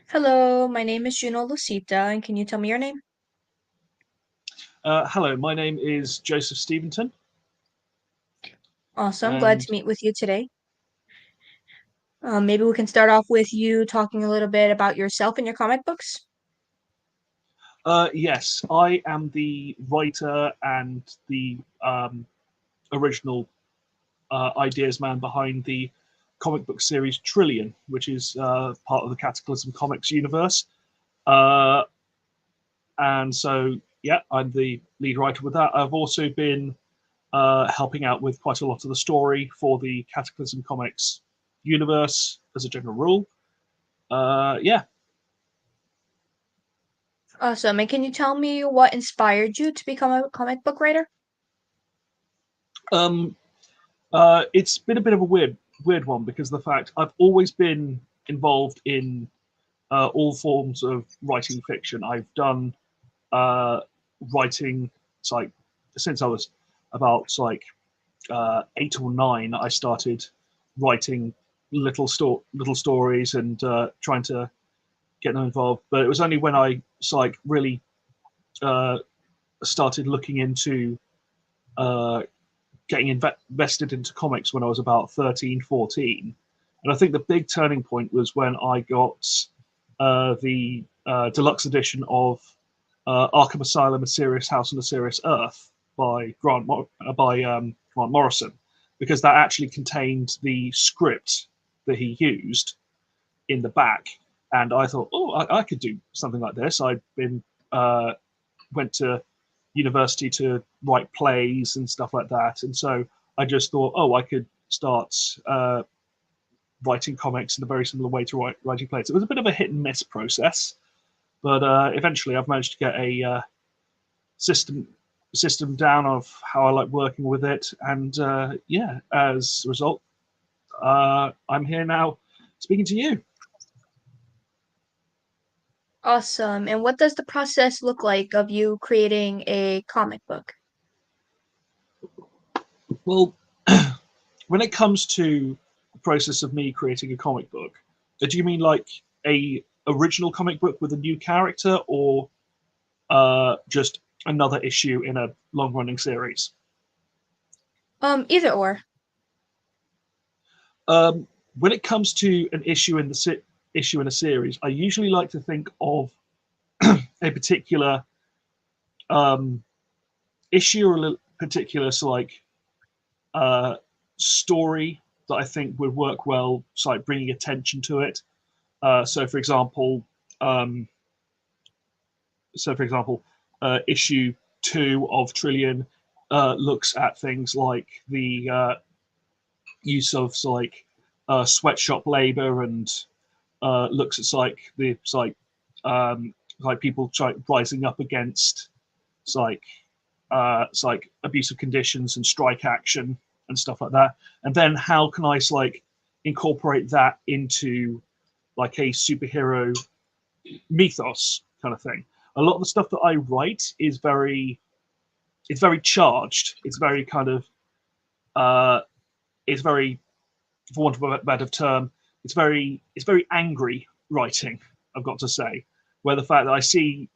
Hello, my name is Juno Lucita, and can you tell me your name? Hello, my name is Joseph Steventon, Awesome, glad and to meet with you today. Maybe we can start off with you talking a little bit about yourself and your comic books. yes, I am the writer and the original ideas man behind the comic book series Trillion, which is part of the Cataclysm Comics universe. Uh, and so, yeah, I'm the lead writer with that. I've also been helping out with quite a lot of the story for the Cataclysm Comics universe as a general rule. Yeah. Awesome, and can you tell me what inspired you to become a comic book writer? Um, it's been a bit of a weird one because of the fact I've always been involved in all forms of writing fiction. I've done uh, writing it's like since I was about like 8 or 9. I started writing little stories and trying to get them involved. But it was only when I like really uh, started looking into uh, getting invested into comics when I was about 13, 14. And I think the big turning point was when I got the deluxe edition of Arkham Asylum: A Serious House on a Serious Earth by Grant Morrison, because that actually contained the script that he used in the back. And I thought, oh, I could do something like this. I'd been went to university to write plays and stuff like that. And so I just thought, oh, I could start writing comics in a very similar way to writing plays. It was a bit of a hit and miss process, but eventually I've managed to get a system down of how I like working with it. And yeah, as a result, I'm here now speaking to you. Awesome, and what does the process look like of you creating a comic book? Well, when it comes to the process of me creating a comic book, do you mean like a original comic book with a new character, or just another issue in a long running series? Either or. When it comes to an issue in the issue in a series, I usually like to think of a particular um, issue or a particular like uh, story that I think would work well, so like bringing attention to it. So, for example, um, so for example, issue 2 of Trillion looks at things like the use of like sweatshop labor and looks at like people rising up against like abusive conditions and strike action and stuff like that. And then how can I like incorporate that into like a superhero mythos kind of thing? A lot of the stuff that I write is very charged. It's very kind of uh, it's very, for want of a better term, it's very angry writing. I've got to say, where the fact that I see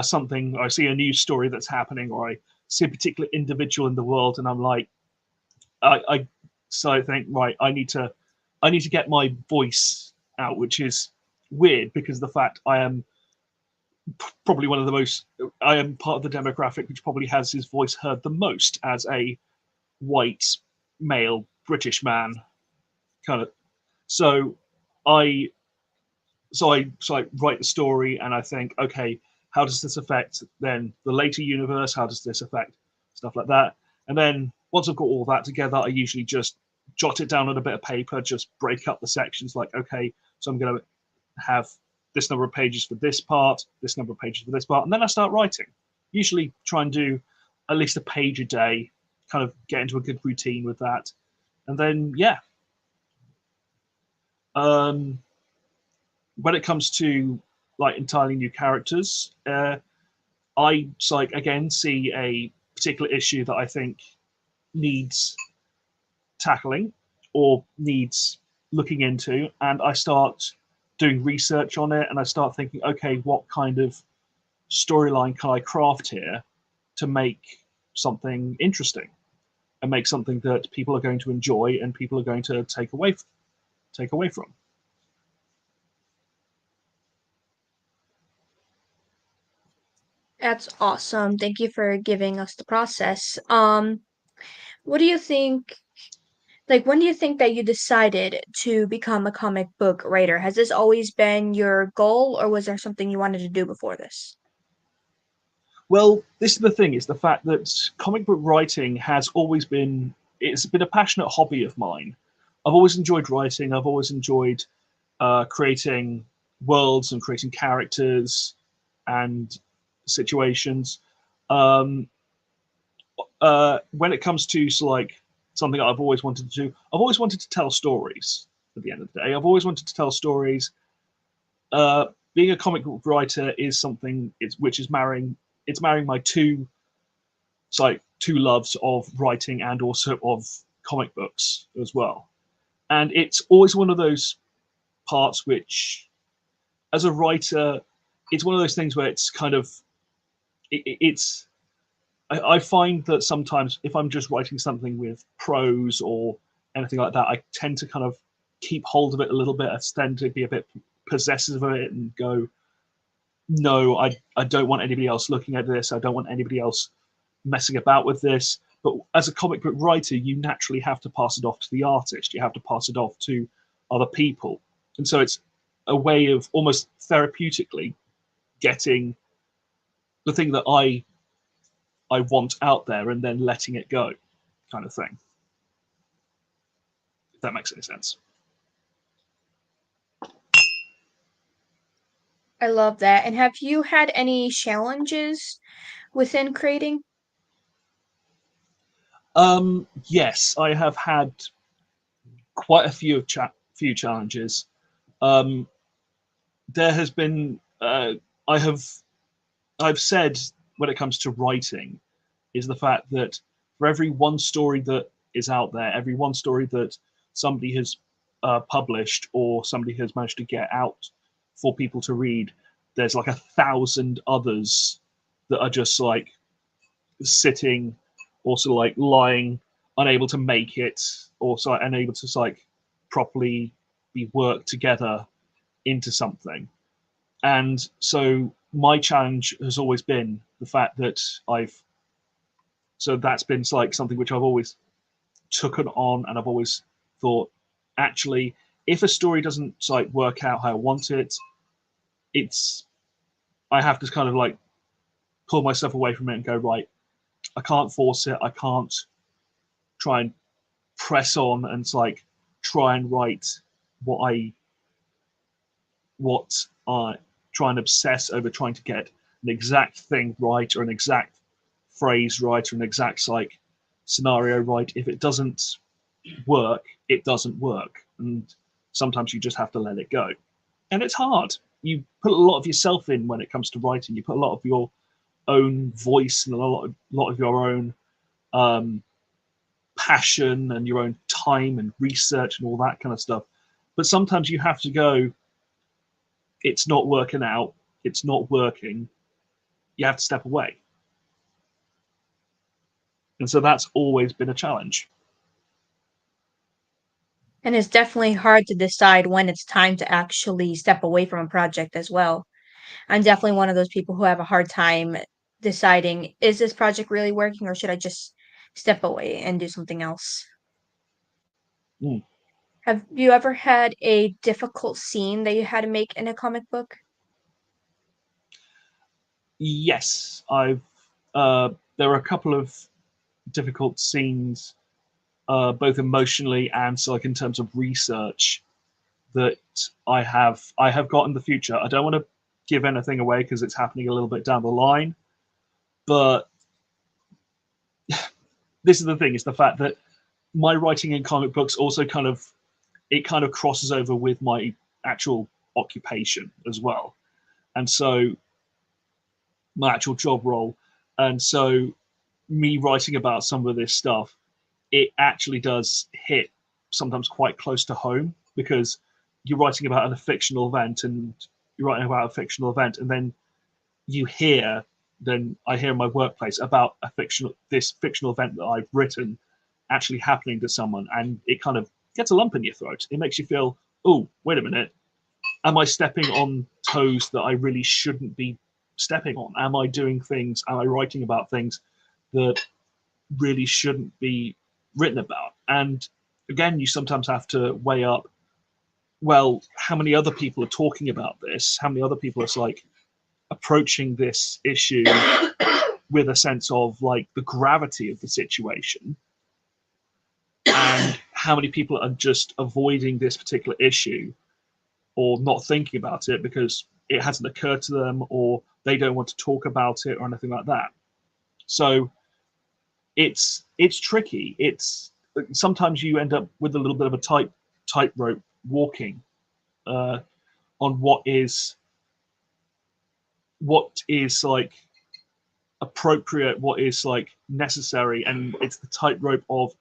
something, or I see a news story that's happening, or I see a particular individual in the world, and I'm like, I so I think, right, I need to get my voice out, which is weird because the fact I am probably one of the most, I am part of the demographic which probably has his voice heard the most as a white male British man, kind of. So I so I write the story and I think, okay, how does this affect then the later universe? How does this affect stuff like that? And then once I've got all that together, I usually just jot it down on a bit of paper, just break up the sections. Like, okay, so I'm going to have this number of pages for this part, this number of pages for this part, and then I start writing. Usually try and do at least a page a day, kind of get into a good routine with that, and then yeah. Um, when it comes to like entirely new characters, I like again see a particular issue that I think needs tackling or needs looking into, and I start doing research on it, and I start thinking, okay, what kind of storyline can I craft here to make something interesting and make something that people are going to enjoy and people are going to take away from. That's awesome. Thank you for giving us the process. What do you think, like, when do you think that you decided to become a comic book writer? Has this always been your goal, or was there something you wanted to do before this? Well, this is the thing: is the fact that comic book writing has always been it's been a passionate hobby of mine. I've always enjoyed writing. I've always enjoyed creating worlds and creating characters and situations. Um, when it comes to like something that I've always wanted to do, I've always wanted to tell stories. At the end of the day, I've always wanted to tell stories. Uh, Being a comic book writer is something which is marrying my two loves of writing and also of comic books as well. And it's always one of those parts which, as a writer, it's one of those things where it's kind of it's I find that sometimes if I'm just writing something with prose or anything like that, I tend to kind of keep hold of it a little bit. I tend to be a bit possessive of it and go, no, I don't want anybody else looking at this. I don't want anybody else messing about with this. But as a comic book writer, you naturally have to pass it off to the artist. You have to pass it off to other people. And so it's a way of almost therapeutically getting the thing that I want out there and then letting it go, kind of thing. If that makes any sense. I love that. And have you had any challenges within creating? Yes, I have had quite a few challenges. Um, there has been I have I've said when it comes to writing is the fact that for every one story that is out there, every one story that somebody has published or somebody has managed to get out for people to read, there's like 1,000 others that are just like sitting, also like lying, unable to make it, also unable to like properly be worked together into something. And so my challenge has always been the fact that that's been like something which I've always taken on, and I've always thought, actually, if a story doesn't like work out how I want it, it's I have to kind of like pull myself away from it and go, right, I can't force it. I can't try and press on and like try and write what I try and obsess over trying to get an exact thing right or an exact phrase right or an exact like scenario right. If it doesn't work, it doesn't work, and sometimes you just have to let it go. And it's hard. You put a lot of yourself in when it comes to writing. You put a lot of your own voice and a lot of your own um, passion and your own time and research and all that kind of stuff. But sometimes you have to go, it's not working out, it's not working. You have to step away. And so that's always been a challenge. And it's definitely hard to decide when it's time to actually step away from a project as well. I'm definitely one of those people who have a hard time deciding, is this project really working or should I just step away and do something else? Mm. Have you ever had a difficult scene that you had to make in a comic book? Yes, I've. There are a couple of difficult scenes, both emotionally and so like in terms of research that I have got in the future. I don't want to give anything away because it's happening a little bit down the line, but this is the thing: is the fact that my writing in comic books also kind of crosses over with my actual occupation as well, and so my actual job role, and so me writing about some of this stuff, it actually does hit sometimes quite close to home because you're writing about a fictional event, and you're writing about a fictional event, and then you hear, then I hear in my workplace about this fictional event that I've written actually happening to someone, and it kind of gets a lump in your throat. It makes you feel, oh, wait a minute, am I stepping on toes that I really shouldn't be stepping on? Am I doing things? Am I writing about things that really shouldn't be written about? And again, you sometimes have to weigh up, well, how many other people are talking about this? How many other people are like approaching this issue with a sense of like the gravity of the situation, and how many people are just avoiding this particular issue or not thinking about it because it hasn't occurred to them, or they don't want to talk about it or anything like that. So it's tricky. It's sometimes you end up with a little bit of a tightrope walking uh, on what is like appropriate, what is like necessary, and it's the tightrope of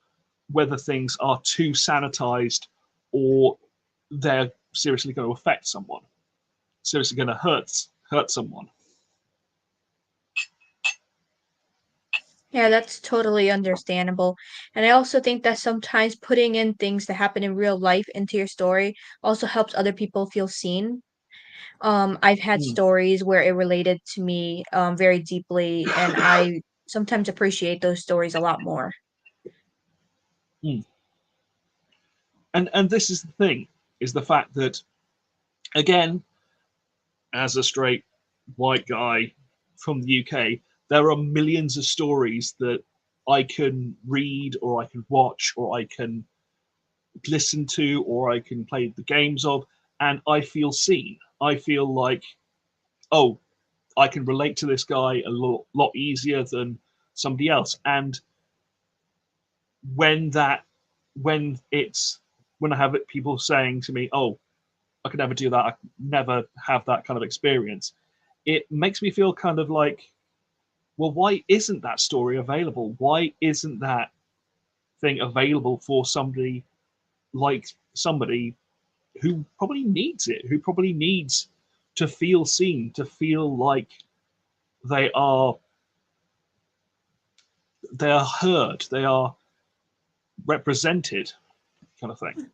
whether things are too sanitized or they're seriously going to affect someone, seriously going to hurt someone. Yeah, that's totally understandable. And I also think that sometimes putting in things that happen in real life into your story also helps other people feel seen. I've had Mm, stories where it related to me very deeply, and I sometimes appreciate those stories a lot more. mm. And this is the thing, is the fact that, again, as a straight white guy from the UK, there are millions of stories that I can read or I can watch or I can listen to or I can play the games of, and I feel seen. I feel like, oh, I can relate to this guy a lot easier than somebody else. And when that, when it's, when I have people saying to me, oh, I could never do that, I could never have that kind of experience, it makes me feel kind of like, well, why isn't that story available? Why isn't that thing available for somebody like somebody who probably needs it, who probably needs to feel seen, to feel like they are they are heard, they are represented, kind of thing,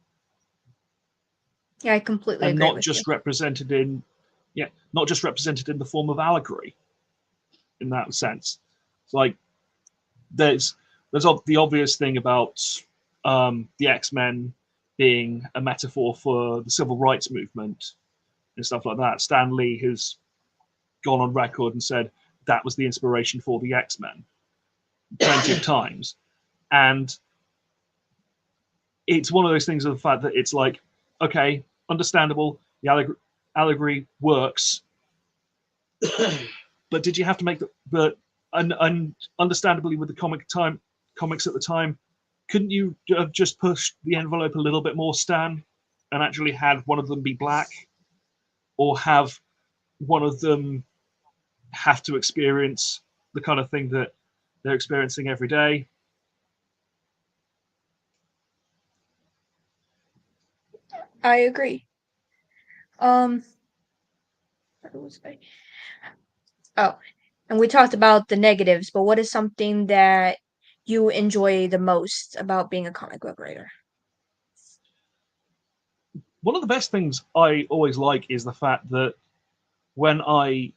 Yeah, I completely and agree not with you. just represented in, yeah, not just represented in the form of allegory. In that sense, it's like there's the obvious thing about the X-Men being a metaphor for the civil rights movement and stuff like that. Stan Lee has gone on record and said that was the inspiration for the X-Men plenty of times, and it's one of those things of the fact that it's like, okay, understandable, the allegory works, but did you have to make the, but and understandably with the comics at the time, couldn't you have just pushed the envelope a little bit more, Stan, and actually had one of them be black, or have one of them have to experience the kind of thing that they're experiencing every day? I agree. Um, what was I? Oh, and we talked about the negatives, but what is something that you enjoy the most about being a comic book writer? One of the best things I always like is the fact that when I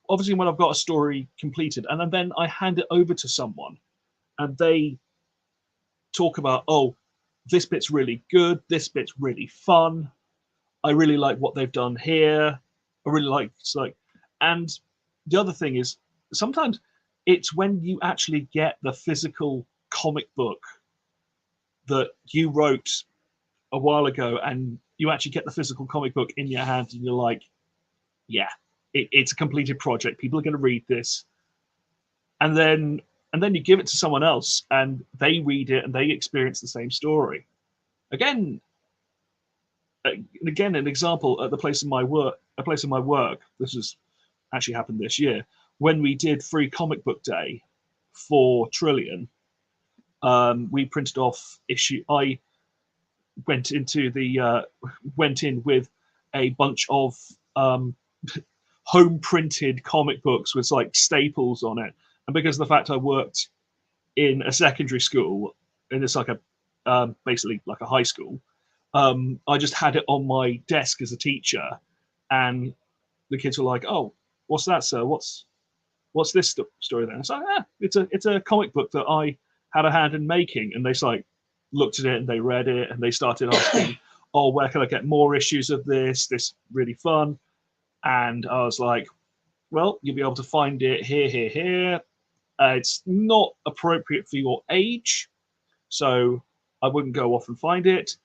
obviously when I've got a story completed and then I hand it over to someone and they talk about, oh, this bit's really good, this bit's really fun, I really like what they've done here, I really like, it's like, and the other thing is sometimes it's when you actually get the physical comic book that you wrote a while ago and you actually get the physical comic book in your hand and you're like, yeah, it's a completed project, people are going to read this, and then you give it to someone else and they read it and they experience the same story again. Again, an example at the place of my work, a place of my work, this has actually happened this year, when we did free comic book day for Trillion. We printed off issue, I went into the went in with a bunch of um, home printed comic books with like staples on it, and because of the fact I worked in a secondary school, and it's like a basically like a high school, I just had it on my desk as a teacher, and the kids were like, "Oh, what's that, sir? What's this story then?" It's like, it's a comic book that I had a hand in making, and they like looked at it and they read it and they started asking, "Oh, where can I get more issues of this? This really fun." And I was like, "Well, you'll be able to find it here, here, here. It's not appropriate for your age, so I wouldn't go off and find it,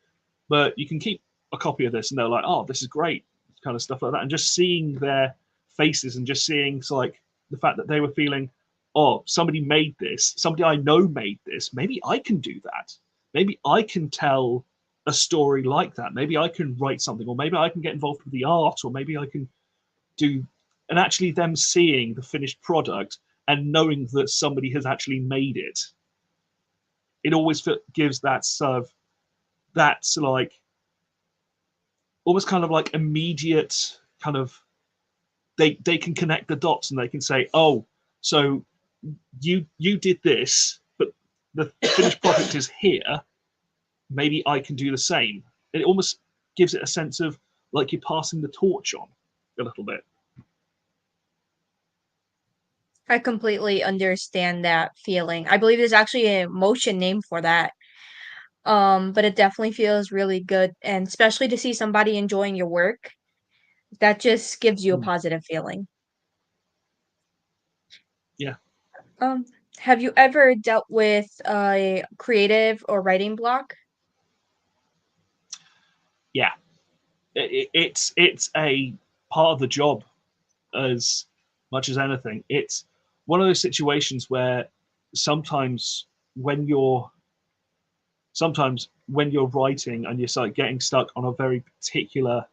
but you can keep a copy of this." And they're like, "Oh, this is great," kind of stuff like that. And just seeing their faces and just seeing like the fact that they were feeling, "Oh, somebody made this, somebody I know made this. Maybe I can do that. Maybe I can tell a story like that. Maybe I can write something, or maybe I can get involved with the art, or maybe I can do," and actually them seeing the finished product and knowing that somebody has actually made it, it always gives that sort of, that's like almost kind of like immediate kind of, they can connect the dots and they can say, "Oh, so you did this, but the finished product is here. Maybe I can do the same." It almost gives it a sense of like you're passing the torch on a little bit. I completely understand that feeling. I believe there's actually a motion name for that. But it definitely feels really good, and especially to see somebody enjoying your work, that just gives you a Mm, positive feeling. yeah, Um, have you ever dealt with a creative or writing block? yeah. It's a part of the job as much as anything. It's one of those situations where sometimes when you're when you're writing and you're like getting stuck on a very particular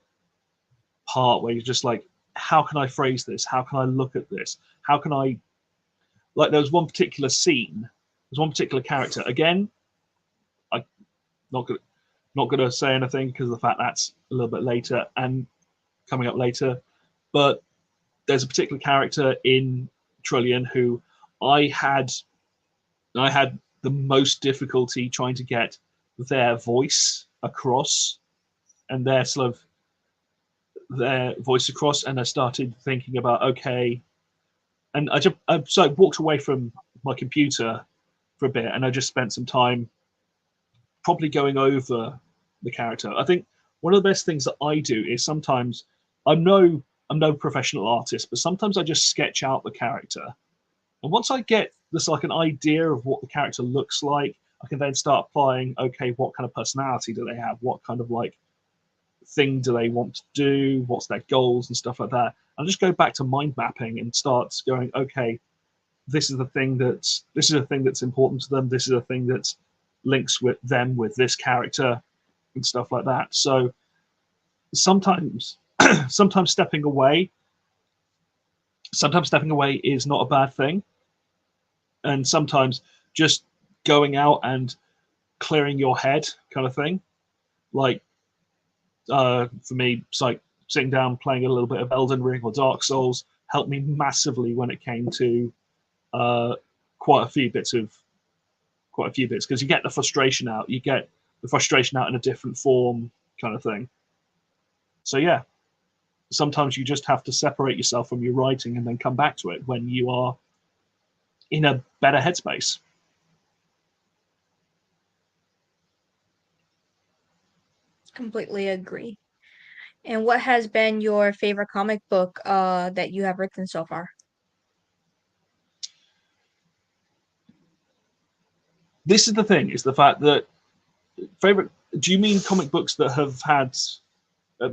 part where you're just like, how can I phrase this? How can I look at this? How can I, like, there was one particular scene, there's one particular character. Again, I'm not gonna not gonna say anything because of the fact that's a little bit later and coming up later. But there's a particular character in Trillion who I had I had the most difficulty trying to get their voice across and their voice across. And I started thinking about, okay, and so I walked away from my computer for a bit and I just spent some time probably going over the character. I think one of the best things that I do is sometimes I'm no I'm no professional artist, but sometimes I just sketch out the character. And once I get this like an idea of what the character looks like, I can then start applying, okay, what kind of personality do they have? What kind of like thing do they want to do? What's their goals and stuff like that? I'll just go back to mind mapping and start going, okay, this is a thing that's important to them. This is a thing that links with them with this character and stuff like that. So sometimes sometimes stepping away sometimes stepping away is not a bad thing, and sometimes just going out and clearing your head kind of thing. Like for me, it's like sitting down playing a little bit of Elden Ring or Dark Souls helped me massively when it came to uh, quite a few bits of quite a few bits because you get the frustration out. You get the frustration out in a different form, kind of thing. So yeah, sometimes you just have to separate yourself from your writing and then come back to it when you are in a better headspace. Completely agree. And what has been your favorite comic book that you have written so far? This is the thing: is the fact that favorite. Do you mean comic books that have had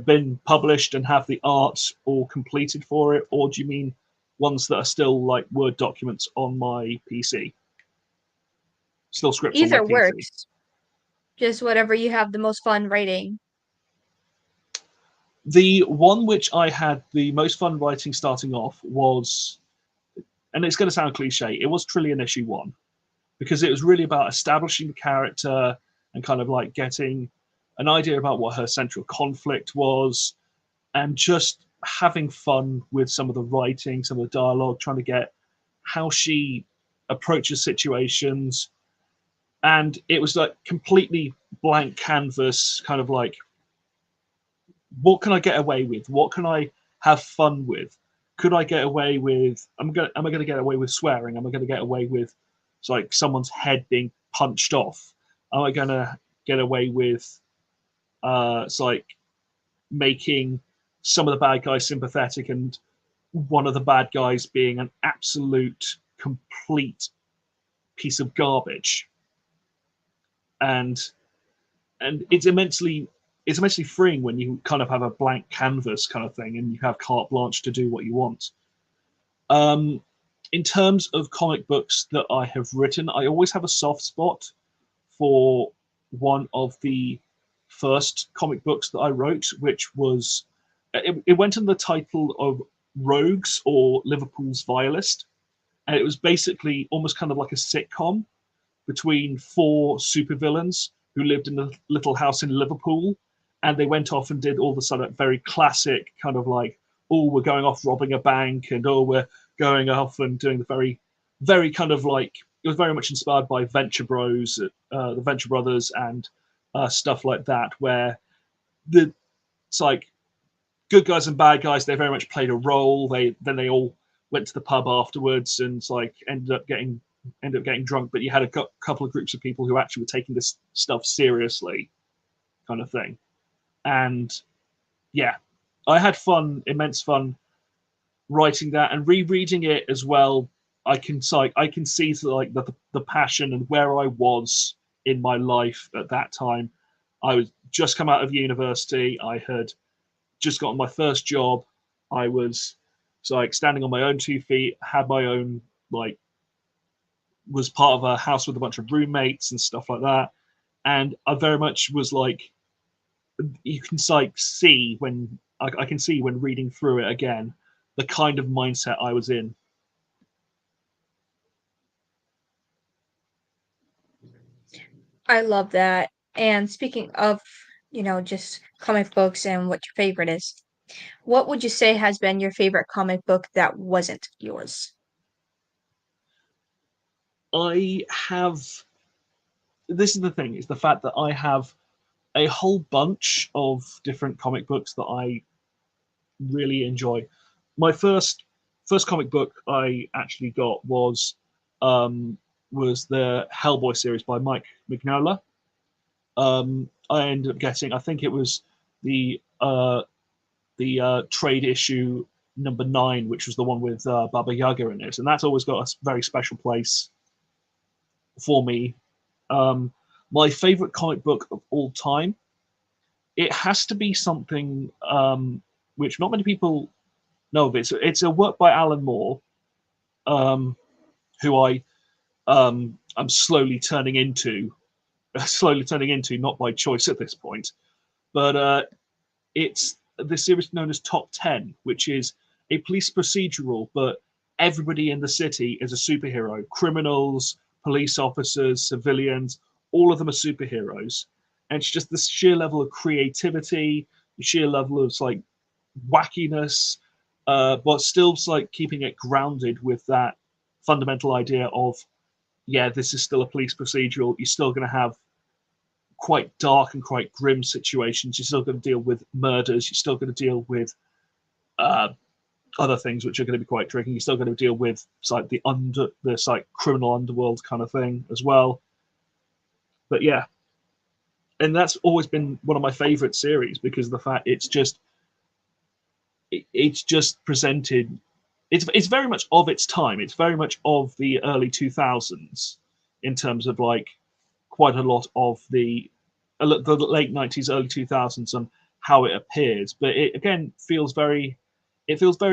been published and have the art all completed for it, or do you mean ones that are still like Word documents on my PC, still scripts on my Either PC? works. Just whatever you have the most fun writing. The one which I had the most fun writing starting off was, and it's going to sound cliche, it was Trillion issue one because it was really about establishing the character and kind of like getting an idea about what her central conflict was, and just having fun with some of the writing, some of the dialogue, trying to get how she approaches situations. And it was like completely blank canvas, kind of like, what can I get away with? What can I have fun with? Could I get away with? Am I going to get away with swearing? Am I going to get away with, it's like someone's head being punched off? Am I going to get away with? It's like making some of the bad guys sympathetic and one of the bad guys being an absolute complete piece of garbage. And it's immensely freeing when you kind of have a blank canvas kind of thing and you have carte blanche to do what you want. Um, in terms of comic books that I have written, I always have a soft spot for one of the first comic books that I wrote, which was it went under the title of Rogues or Liverpool's Vilest, and it was basically almost kind of like a sitcom between four supervillains who lived in a little house in Liverpool, and they went off and did all the sort of very classic kind of like, oh, we're going off robbing a bank, and oh, we're going off and doing the very, very kind of like, it was very much inspired by Venture Bros, the Venture Brothers, and stuff like that, where it's like good guys and bad guys. They very much played a role. They all went to the pub afterwards and it's like ended up getting drunk. But you had a couple of groups of people who actually were taking this stuff seriously, kind of thing. And yeah, I had fun, immense fun writing that and rereading it as well. I can see like the passion and where I was in my life at that time. I was just come out of university. I had just gotten my first job. I was like standing on my own 2 feet, had my own like was part of a house with a bunch of roommates and stuff like that. And I very much was like, you can like see when I can see when reading through it again the kind of mindset I was in. I love that. And speaking of, just comic books and what your favorite is, what would you say has been your favorite comic book that wasn't yours? I have This is the thing, is the fact that I have a whole bunch of different comic books that I really enjoy. My first comic book I actually got um, was the Hellboy series by Mike Mignola. I ended up getting, I think it was the trade issue number 9, which was the one with Baba Yaga in it, and that's always got a very special place for me. Um, my favorite comic book of all time, it has to be something which not many people know of. It's a work by Alan Moore, um, who I'm slowly turning into, not by choice at this point, but it's the series known as Top 10, which is a police procedural, but everybody in the city is a superhero. Criminals, police officers, civilians, all of them are superheroes. And it's just this sheer level of creativity, the sheer level of like wackiness, but still like keeping it grounded with that fundamental idea of, yeah, this is still a police procedural. You're still going to have quite dark and quite grim situations. You're still going to deal with murders. You're still going to deal with uh, other things which are going to be quite tricky. You're still going to deal with like this like criminal underworld kind of thing as well. But yeah, and that's always been one of my favorite series because of the fact it's just presented. It's very much of its time. It's very much of the early 2000s in terms of like quite a lot of the late 90s, early 2000s, and how it appears. But it again feels very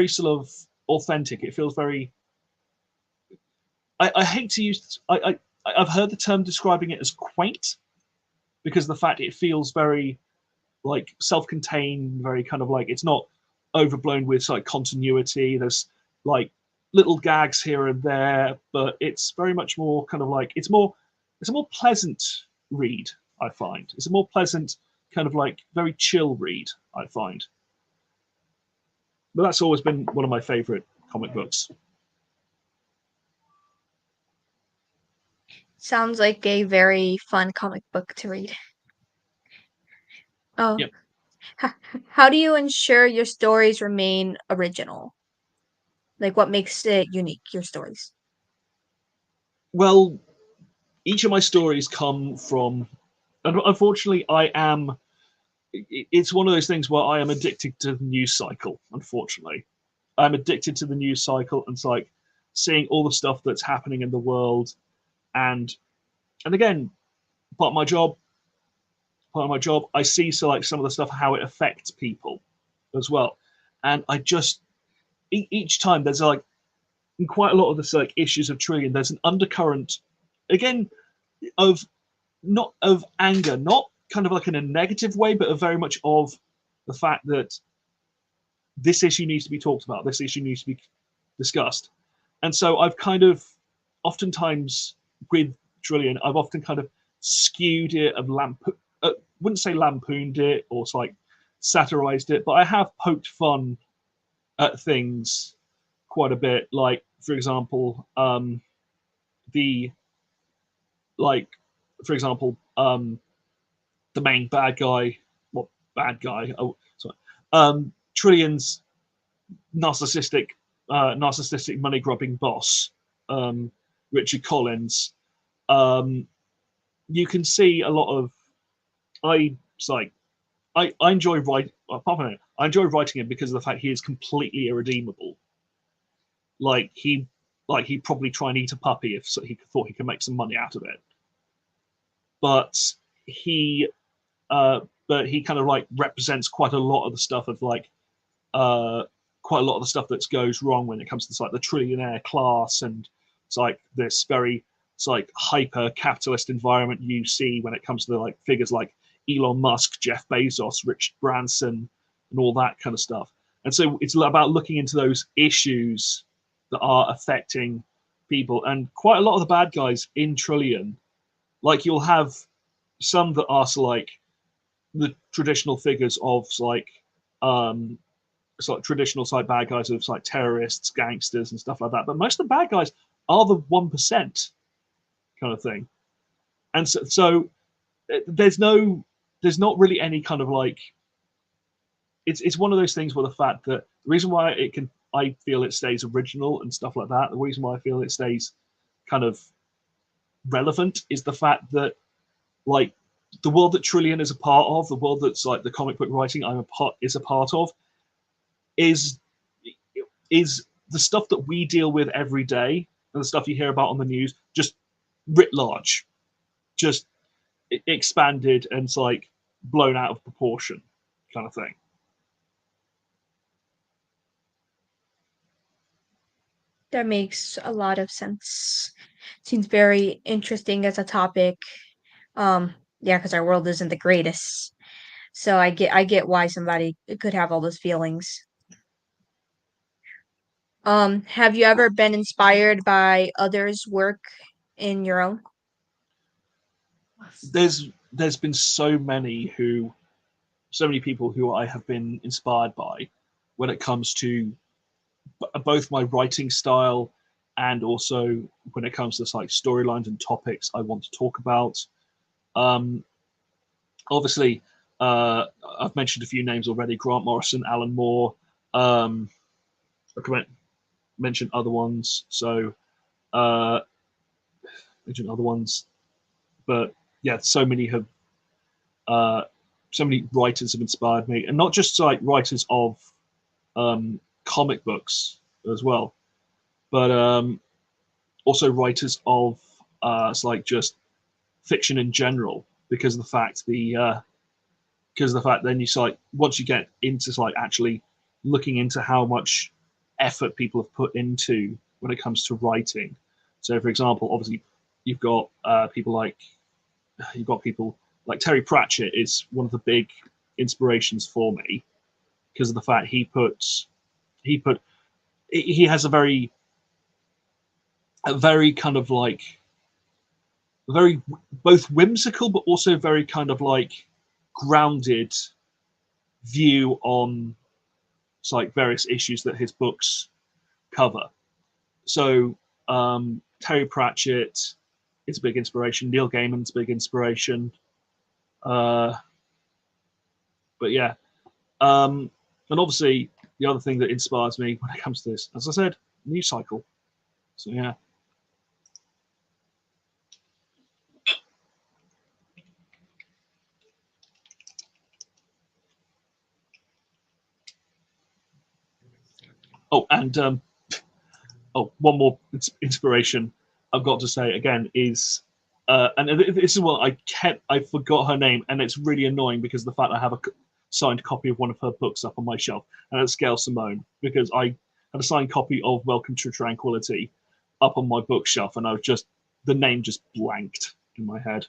sort of authentic. It feels very. I hate to use. I've heard the term describing it as quaint because the fact it feels very like self-contained, very kind of like it's not overblown with like continuity. There's like little gags here and there, but it's very much more kind of like it's a more pleasant read. I find it's a more pleasant kind of like very chill read, I find. But that's always been one of my favorite comic books. Sounds like a very fun comic book to read. Oh, Yep. h- how do you ensure your stories remain original? Like, what makes it unique, your stories? Well, each of my stories come from. Unfortunately, I am. It's one of those things where I am addicted to the news cycle. Unfortunately, I'm addicted to the news cycle, and it's like seeing all the stuff that's happening in the world, and again, part of my job, I see so like some of the stuff how it affects people as well, and I just each time there's like in quite a lot of the like issues of Trillion, there's an undercurrent again of not of anger, not kind of like in a negative way, but of very much of the fact that this issue needs to be talked about, this issue needs to be discussed. And so I've kind of oftentimes with Trillion, I've often kind of skewed it and wouldn't say lampooned it or like satirized it, but I have poked fun at things quite a bit. Like, for example, the like, for example, the main bad guy, what bad guy? Oh, sorry, Trillion's narcissistic, narcissistic money grubbing boss, um, Richard Collins. Um, you can see a lot of I it's like I enjoy writing. Apart from it, I enjoy writing him because of the fact he is completely irredeemable. Like he probably try and eat a puppy if he thought he could make some money out of it. But he uh, but he kind of like represents quite a lot of the stuff of like uh, quite a lot of the stuff that goes wrong when it comes to like the trillionaire class, and it's like this very it's like hyper capitalist environment you see when it comes to the, like figures like Elon Musk, Jeff Bezos, Richard Branson, and all that kind of stuff. And so it's about looking into those issues that are affecting people. And quite a lot of the bad guys in Trillion, like you'll have some that are like the traditional figures of like um sort of traditional type bad guys of like terrorists, gangsters, and stuff like that. But most of the bad guys are the 1% kind of thing. And so there's not really any kind of like it's one of those things where the fact that the reason why it can I feel it stays original and stuff like that, the reason why I feel it stays kind of relevant is the fact that like the world that Trillion is a part of, the world that's like the comic book writing is a part of, is is the stuff that we deal with every day and the stuff you hear about on the news, just writ large, just expanded and it's like blown out of proportion, kind of thing. That makes a lot of sense. Seems very interesting as a topic. Yeah, because our world isn't the greatest. So I get why somebody could have all those feelings. Have you ever been inspired by others' work in your own? There's been so many people who I have been inspired by when it comes to both my writing style and also when it comes to like storylines and topics I want to talk about. Um, Obviously, I've mentioned a few names already: Grant Morrison, Alan Moore. Um, I can mention other ones. So uh, mention other ones, but yeah, uh, so many writers have inspired me, and not just like writers of comic books as well, but also writers of it's like just fiction in general, because of the fact then you like once you get into like actually looking into how much effort people have put into when it comes to writing. So, for example, obviously you've got people like Terry Pratchett is one of the big inspirations for me because of the fact he put he has a very kind of like very both whimsical but also very kind of like grounded view on like various issues that his books cover. So Terry Pratchett is a big inspiration. Neil Gaiman's a big inspiration. Uh, but yeah, and obviously the other thing that inspires me when it comes to this, as I said, news cycle. So yeah. Oh, and one more inspiration I've got to say again is, and this is what I forgot her name, and it's really annoying because the fact I have a signed copy of one of her books up on my shelf, and it's Gail Simone, because I had a signed copy of Welcome to Tranquility up on my bookshelf, and I was just, the name just blanked in my head.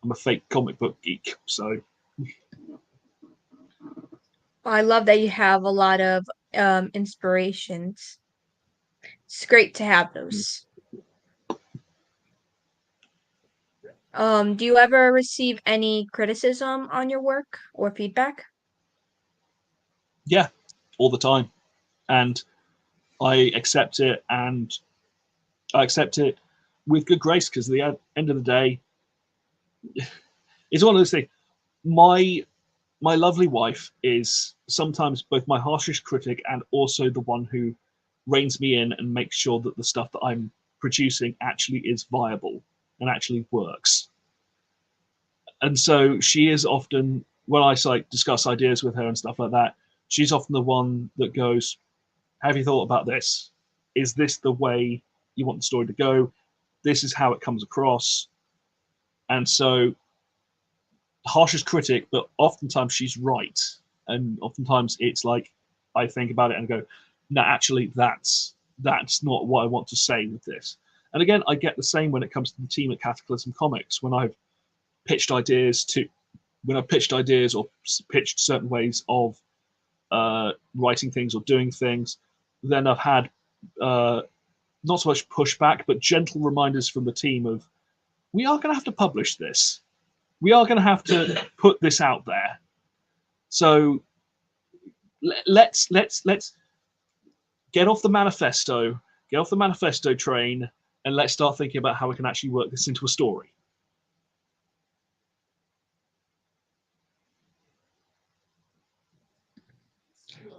I'm a fake comic book geek, so I love that you have a lot of inspirations. It's great to have those. Do you ever receive any criticism on your work or feedback? yeah, all the time, and I accept it, and I accept it with good grace, because at the end of the day, it's one of those things. My my lovely wife is sometimes both my harshest critic and also the one who reins me in and makes sure that the stuff that I'm producing actually is viable and actually works. And so she is often, when I like discuss ideas with her and stuff like that, she's often the one that goes, "Have you thought about this? Is this the way you want the story to go? This is how it comes across." And so, harshest critic, but oftentimes she's right, and oftentimes it's like I think about it and go, "No, actually, that's not what I want to say with this." And again, I get the same when it comes to the team at Cataclysm Comics when I've pitched ideas to when I've pitched ideas or pitched certain ways of writing things or doing things. Then I've had not so much pushback, but gentle reminders from the team of, we are going to have to publish this. We are going to have to put this out there. So let's get off the manifesto train, and let's start thinking about how we can actually work this into a story.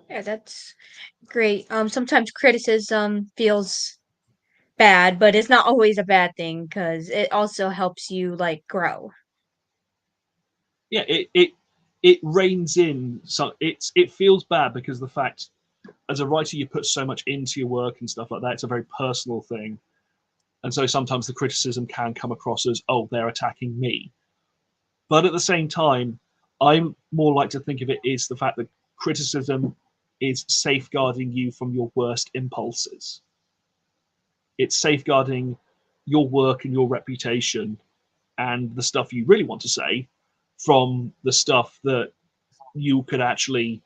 Yeah, that's great. Sometimes criticism feels bad, but it's not always a bad thing because it also helps you like grow. Yeah, it reins in. So it feels bad because the fact, as a writer, you put so much into your work and stuff like that. It's a very personal thing, and so sometimes the criticism can come across as, oh, they're attacking me. But at the same time, I'm more like to think of it as the fact that criticism is safeguarding you from your worst impulses. It's safeguarding your work and your reputation and the stuff you really want to say from the stuff that you could actually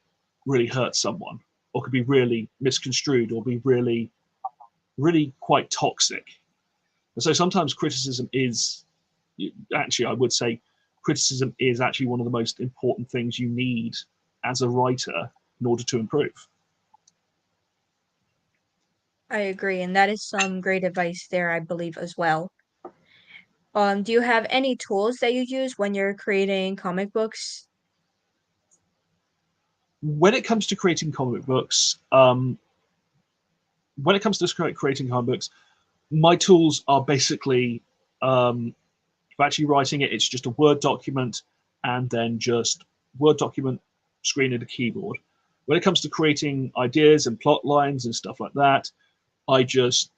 really hurt someone, or could be really misconstrued, or be really, really quite toxic. And so sometimes criticism is actually, I would say, criticism is actually one of the most important things you need as a writer in order to improve. I agree, and that is some great advice there, I believe, as well. Do you have any tools that you use when you're creating comic books? When it comes to creating comic books, when it comes to creating comic books, my tools are basically, for actually writing it, it's just a Word document and then just Word document, screen, and a keyboard. When it comes to creating ideas and plot lines and stuff like that, I just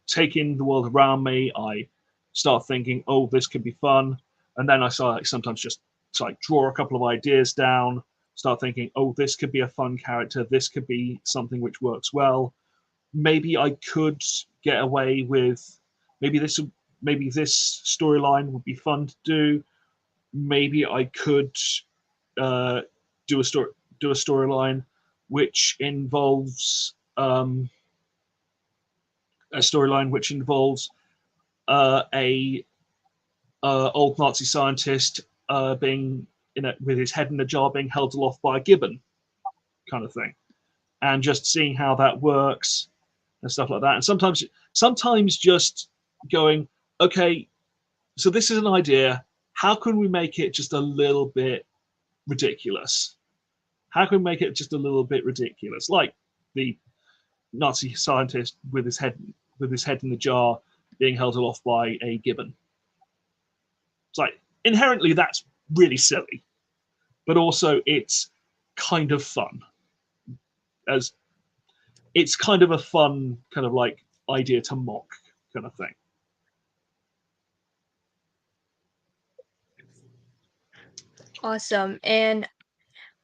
take in the world around me. I start thinking, oh, this could be fun, and then I start sometimes just draw a couple of ideas down. Start thinking, oh, this could be a fun character. This could be something which works well. Maybe I could get away with maybe this maybe this storyline would be fun to do. Maybe I could uh, do a storyline which involves a storyline which involves a old Nazi scientist being with his head in a jar being held aloft by a gibbon, kind of thing, and just seeing how that works and stuff like that. And sometimes just going, okay, so this is an idea. How can we make it just a little bit ridiculous? How can we make it just a little bit ridiculous? Like the Nazi scientist with his head in the jar being held aloft by a gibbon. It's like inherently that's really silly, but also it's kind of fun. As it's kind of a fun kind of like idea to mock kind of thing. Awesome. And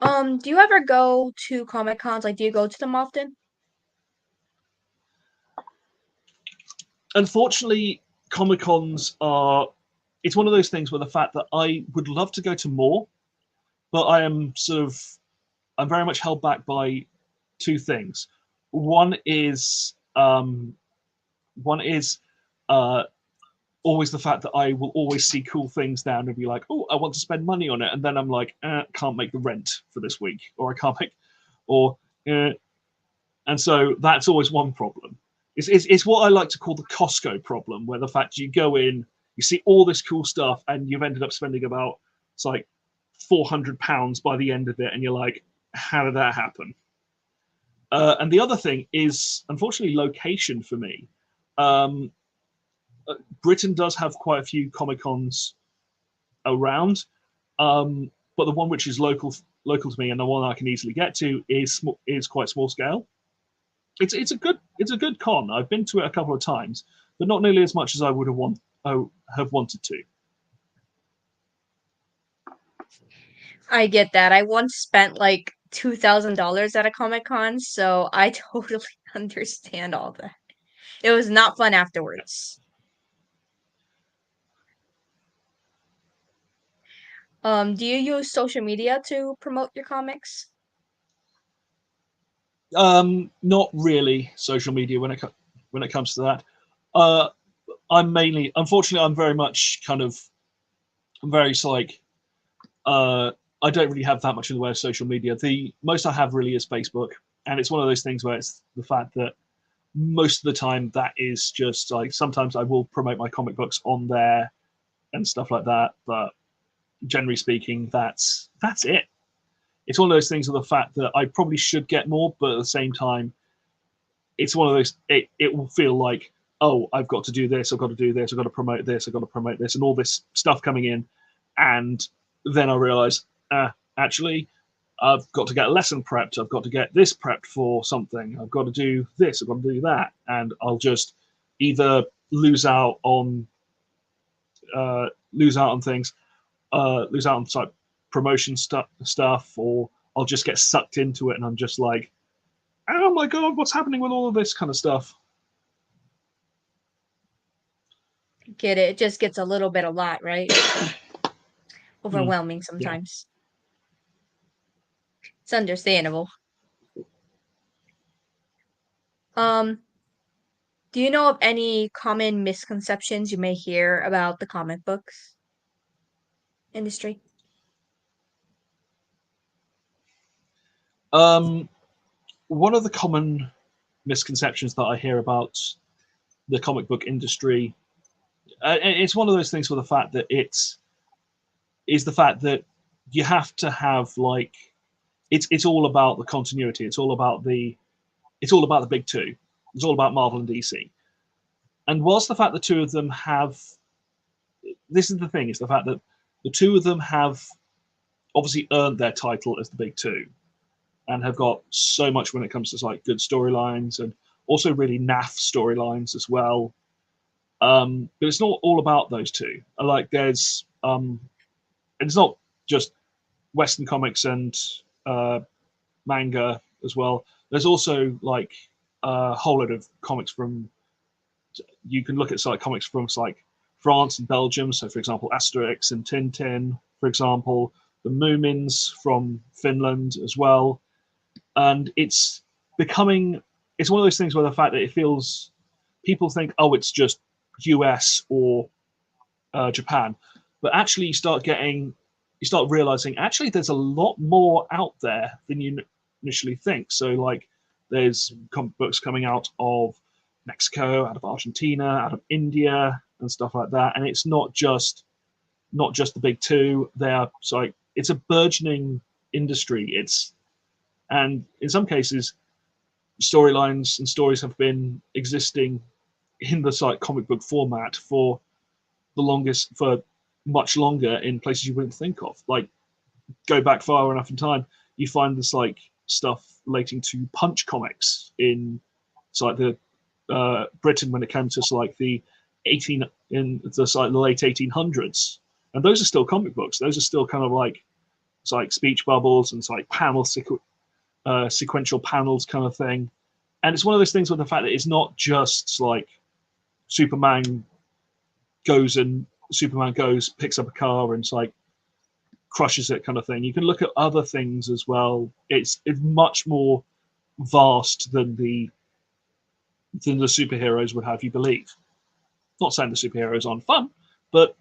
do you ever go to Comic Cons? Like, do you go to them often? Unfortunately, Comic Cons are. It's one of those things where the fact that I would love to go to more, but I am sort of. I'm very much held back by two things. One is one is uh, always the fact that I will always see cool things down and be like, oh, I want to spend money on it, and then I'm like, can't make the rent for this week, or I can't make, or and so that's always one problem. It's what I like to call the Costco problem, where the fact you go in, you see all this cool stuff, and you've ended up spending about it's like £400 by the end of it, and you're like, how did that happen? And the other thing is, unfortunately, location for me. Um, Britain does have quite a few Comic Cons around, but the one which is local to me and the one I can easily get to is quite small scale. It's a good con. I've been to it a couple of times, but not nearly as much as I would have wanted to. I get that. I once spent like $2,000 at a Comic Con, so I totally understand all that. It was not fun afterwards. Do you use social media to promote your comics? Not really social media when it comes to that. Uh, I'm mainly, unfortunately, I'm very much kind of, I'm very like, I don't really have that much in the way of social media. The most I have really is Facebook, and it's one of those things where it's the fact that most of the time that is just like sometimes I will promote my comic books on there and stuff like that, but generally speaking, that's it. It's one of those things with the fact that I probably should get more, but at the same time, it's one of those. It will feel like, oh, I've got to do this, I've got to do this, I've got to promote this, I've got to promote this, and all this stuff coming in, and then I realize, actually, I've got to get a lesson prepped, I've got to get this prepped for something, I've got to do this, I've got to do that, and I'll just either lose out on things, lose out on like promotion stuff, or I'll just get sucked into it, and I'm just like, oh my god, what's happening with all of this kind of stuff? Get it? It just gets a little bit a lot, right? Mm, Overwhelming yeah. sometimes. It's understandable. Um, do you know of any common misconceptions you may hear about the comic books industry? Um, One of the common misconceptions that I hear about the comic book industry, it's one of those things for the fact that is the fact that you have to have like it's all about the continuity. It's all about the big two. It's all about Marvel and DC. And whilst the fact the two of them have this is the thing, is the fact that the two of them have obviously earned their title as the big two and have got so much when it comes to like good storylines and also really naff storylines as well. But it's not all about those two. Like there's it's not just Western comics and uh, manga as well. There's also like a whole lot of comics from you can look at like comics from like France and Belgium. So for example, Asterix and Tintin, for example, the Moomins from Finland as well. And becoming it's one of those things where the fact that it feels people think, oh, it's just US or Japan. But actually, you start realizing actually there's a lot more out there than you initially think. So like, there's comic books coming out of Mexico, out of Argentina, out of India, and stuff like that. And it's not just the big two. They are like it's a burgeoning industry. It's and in some cases, storylines and stories have been existing in the like comic book format for much longer in places you wouldn't think of. Like go back far enough in time, you find this like stuff relating to Punch comics in so like the Britain when it comes to like the 18 in the like the late 1800s, and those are still comic books. Those are still kind of like it's like speech bubbles and it's like sequential panels kind of thing. And it's one of those things with the fact that it's not just like Superman Superman goes, picks up a car and it's like crushes it kind of thing. You can look at other things as well. It's much more vast than the superheroes would have you believe. Not saying the superheroes aren't fun, but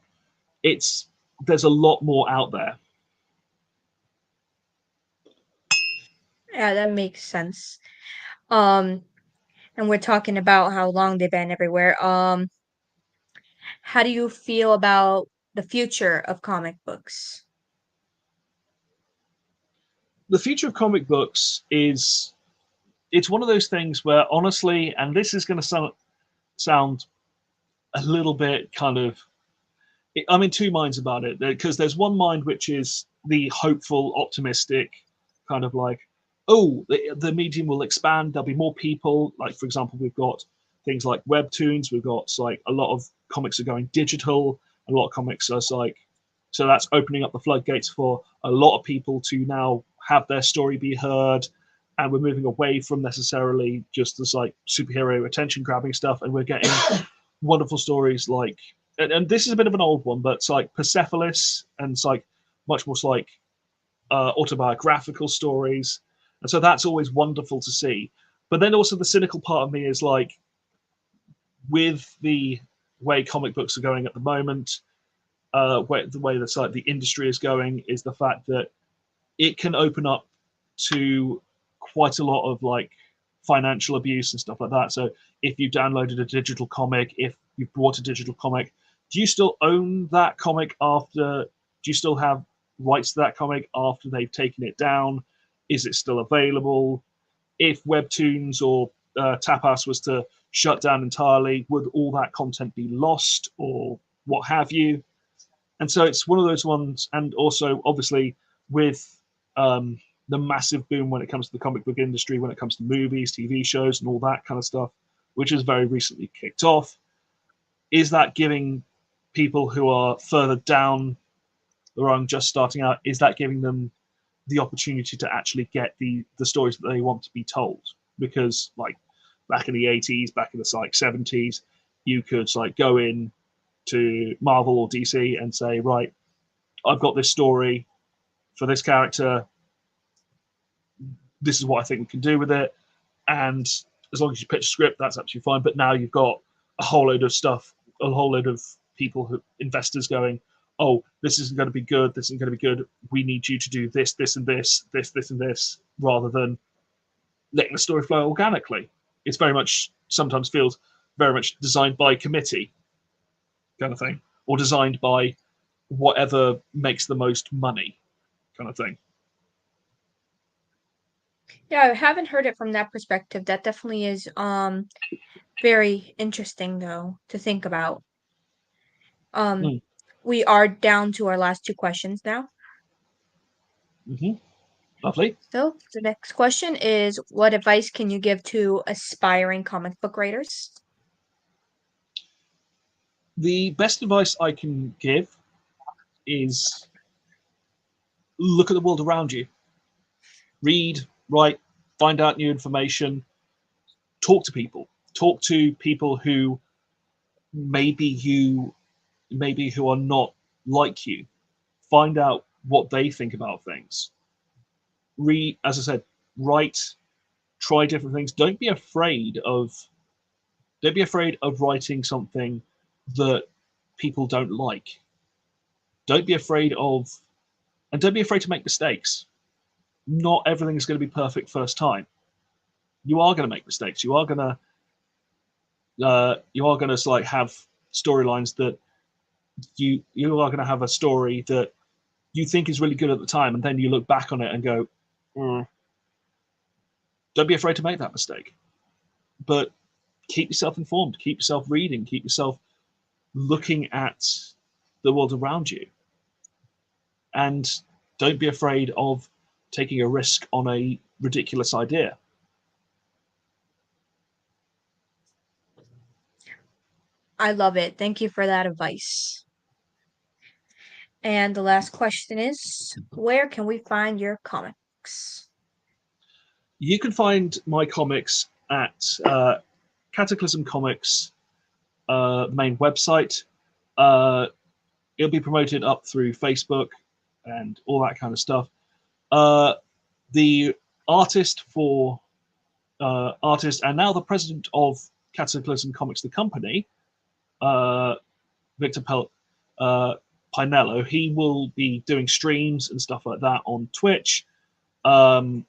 it's there's a lot more out there. Yeah, that makes sense. Um, and we're talking about how long they've been everywhere. How do you feel about the future of comic books? The future of comic books is it's one of those things where honestly, and this is going to sound a little bit kind of I'm in two minds about it because there's one mind which is the hopeful, optimistic kind of like, oh, the medium will expand. There'll be more people. Like for example, we've got things like webtoons. We've got like a lot of comics are going digital. A lot of comics are like, so that's opening up the floodgates for a lot of people to now have their story be heard. And we're moving away from necessarily just this like superhero attention grabbing stuff, and we're getting wonderful stories like and this is a bit of an old one, but it's like Persepolis, and it's like much more like autobiographical stories, and so that's always wonderful to see. But then also the cynical part of me is like, with the way comic books are going at the moment, the way that's like the industry is going, is the fact that it can open up to quite a lot of like financial abuse and stuff like that. So if you downloaded a digital comic, if you bought a digital comic, do you still own that comic after? Do you still have rights to that comic after they've taken it down? Is it still available? If Webtoons or Tapas was to shut down entirely, would all that content be lost or what have you? And so it's one of those ones. And also, obviously, with the massive boom when it comes to the comic book industry, when it comes to movies, TV shows, and all that kind of stuff, which has very recently kicked off, is that giving people who are further down the rung, just starting out, is that giving them the opportunity to actually get the stories that they want to be told? Because like back in the 80s, back in the like 70s, you could like go in to Marvel or DC and say, right, I've got this story for this character. This is what I think we can do with it. And as long as you pitch a script, that's absolutely fine. But now you've got a whole load of stuff, a whole load of investors going, oh, this isn't going to be good. This isn't going to be good. We need you to do this, this, and this, and this, rather than letting the story flow organically. It's very much sometimes feels very much designed by committee kind of thing, or designed by whatever makes the most money kind of thing. Yeah, I haven't heard it from that perspective. That definitely is very interesting though to think about. Um Mm. we are down to our last two questions now. Mm-hmm. Lovely. So, the next question is, what advice can you give to aspiring comic book writers? The best advice I can give is look at the world around you. Read, write, find out new information, talk to people. Talk to people who maybe you maybe who are not like you. Find out what they think about things. Read, as I said, write, try different things. Don't be afraid of writing something that people don't like. Don't be afraid of, and don't be afraid to make mistakes. Not everything is going to be perfect first time. You are going to make mistakes. You are going to like have storylines that you are going to have a story that you think is really good at the time, and then you look back on it and go, mm. Don't be afraid to make that mistake. But keep yourself informed, keep yourself reading, keep yourself looking at the world around you, and don't be afraid of taking a risk on a ridiculous idea. I love it. Thank you for that advice. And the last question is, where can we find your comics? You can find my comics at Cataclysm Comics main website. Uh, it'll be promoted up through Facebook and all that kind of stuff. Uh, the artist for artist and now the president of Cataclysm Comics, the company, uh, Victor Pinello, he will be doing streams and stuff like that on Twitch. Um,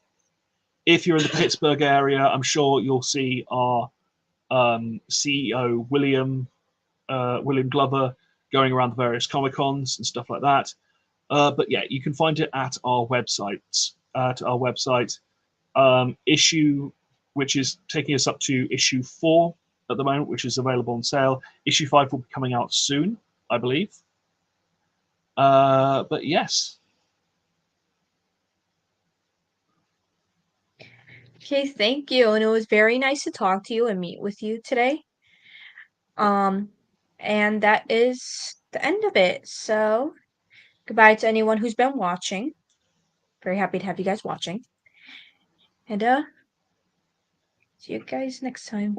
if you're in the Pittsburgh area, I'm sure you'll see our CEO William Glover going around the various Comic Cons and stuff like that. But yeah, you can find it at our website. Issue, which is taking us up to issue 4 at the moment, which is available on sale. Issue 5 will be coming out soon, I believe. But yes. Okay, thank you. And it was very nice to talk to you and meet with you today. Um, and that is the end of it. So, goodbye to anyone who's been watching. Very happy to have you guys watching. And see you guys next time.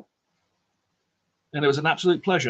And it was an absolute pleasure.